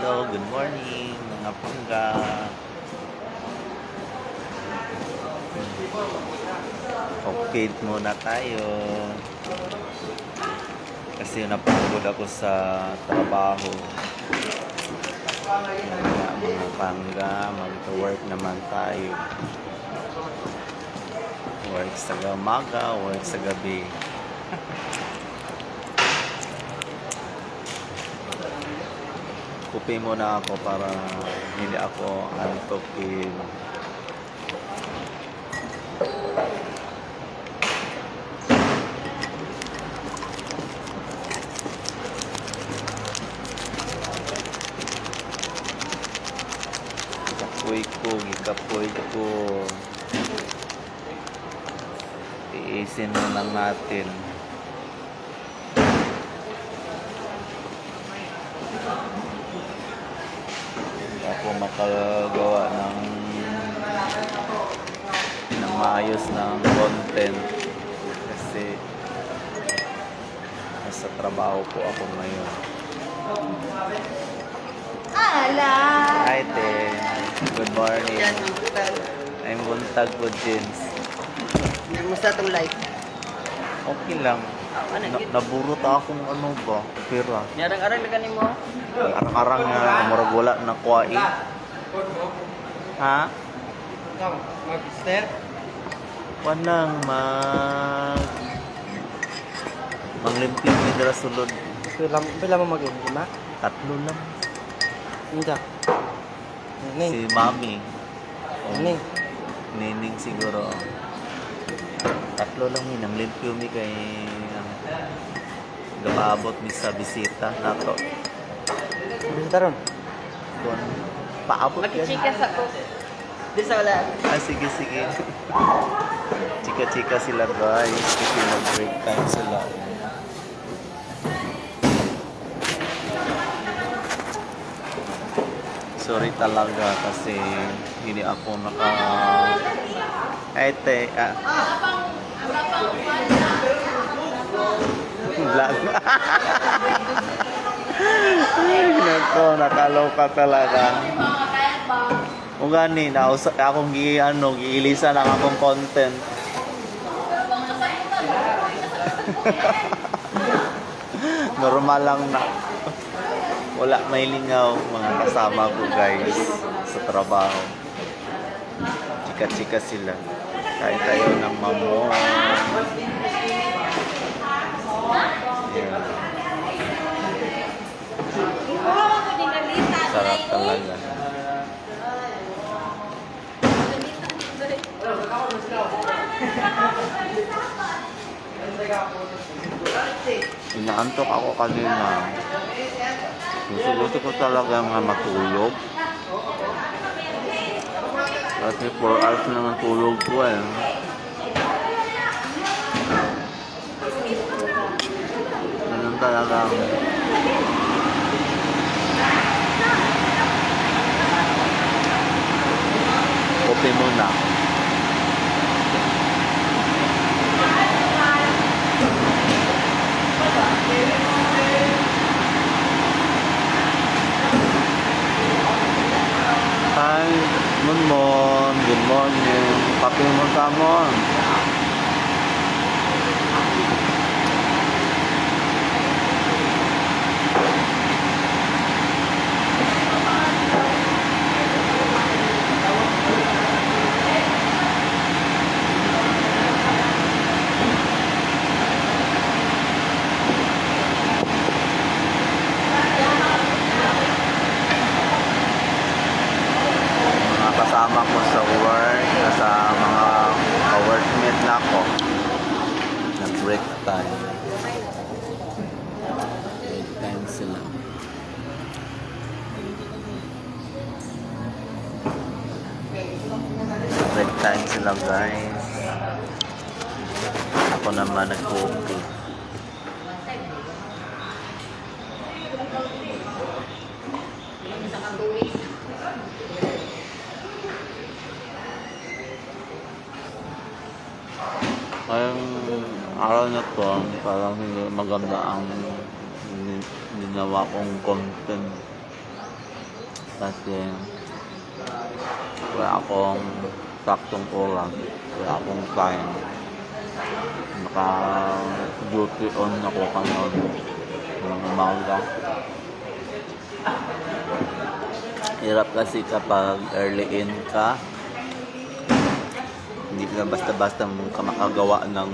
Hello, good morning mga pangga. Okay muna tayo. Kasi napagod ako sa trabaho. Kaya mga pangga, mag-work naman tayo. Work sa umaga, work sa gabi. Kupi muna ako para hindi ako antokin. Gikapoy ko. Iisin na lang natin. Hindi ako makagawa ng maayos ng content kasi nasa trabaho po ako ngayon. Ala! Hi, Te. Good morning. I'm buntag po, Jens. Kumusta itong life? Okay lang. Naburot akong ano ba, pera. Yarang-arang na ganin mo? Arang-arang nga, murag wala na kuwai. Ha? Mag-step? Wanang manglimplim ni dira sulod. Pila mo mag-in, di ba? Tatlo lang. Hindi. Si Mami. Nining. Nining siguro. Tatlo lang mi nang limpyo mi kay gababot mi sa bisita nato. Bisita ron? Doon paabot yan. Makichikas ako. Di sa wala. Sige. Chika-chika sila guys. Kasi mag-break time sila. Sorry talaga kasi hindi ako vlog. Ay, nako, nakaloka talaga. Kung gani, akong giilisan ang akong content. Normal lang na. Wala may lingaw mga kasama ko guys sa trabaho. Chika-chika sila. Kain tayo ng mamon. Yeah. Sarap talaga. Inaantok ako kanina. Gusto ko talaga mga matulog. Kasi 4 hours na ng tulog ko eh. Ganun talaga. Kopi muna. Hi, Monmon. Good morning. Papi mo tamon. Kasama ko sa work, sa mga ka-workmate na ako. Nag-break time. Break time sila. Break time sila guys. Ako naman nag-okay. Ngayong araw na to, parang maganda ang ginawa kong content. Kasi wala akong saktong oras. Wala akong time. Naka-duty on ako kanon ng umaga. Hirap kasi kapag early in ka, hindi ka basta-basta ka makagawa ng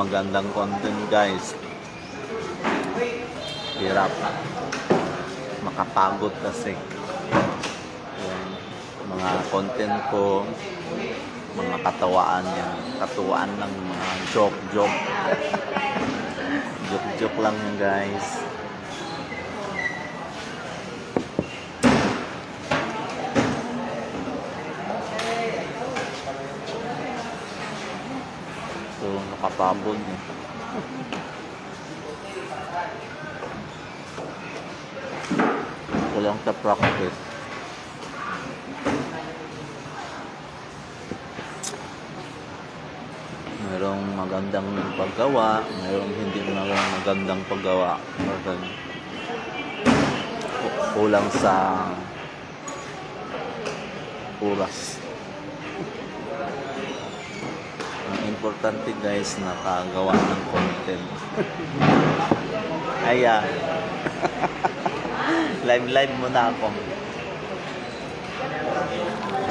magandang content, guys. Hirap. Makapagod kasi. Yung mga content ko, mga katawaan yan. Katuwaan lang, mga joke-joke. Joke-joke lang yan, guys. So, nakapagod eh. Walang sa practice. Mayroong magandang paggawa, mayroong hindi magandang paggawa. Kasi kulang sa oras. Ang importante, guys, nakagawa ng content. Aya. Live muna ako.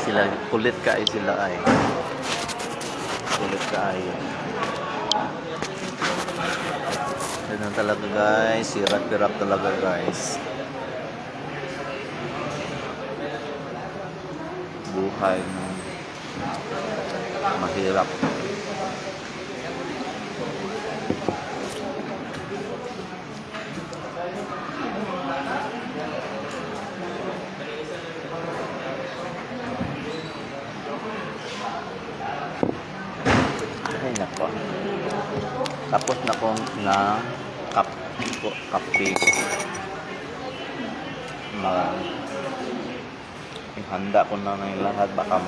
Sila kulit ka ay sila ay. Kulit ka ay. Ganun talaga, guys. Hirap-hirap talaga, guys. Buhay na mahirap. Ay nako. Tapos na kong kape. Ihanda ko na ng lahat, baka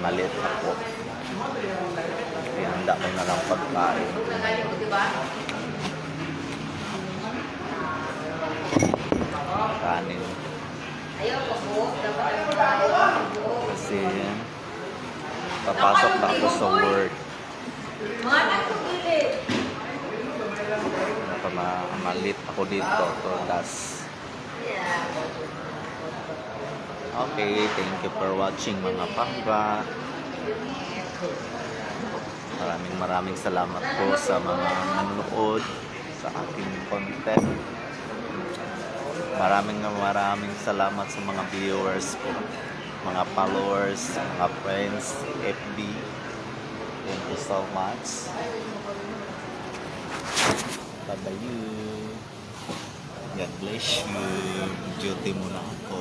malit ako. Ihanda ko na lang pagkain. Kanin. Kasi papasok na ako sa work. Malit ako dito. So that's okay. Thank you for watching, mga pangga. Maraming salamat po sa mga nanonood sa aking content. Maraming salamat sa mga viewers ko, mga followers, mga friends, FB. Thank you so much. Bye-bye. God bless you. Duty muna ako.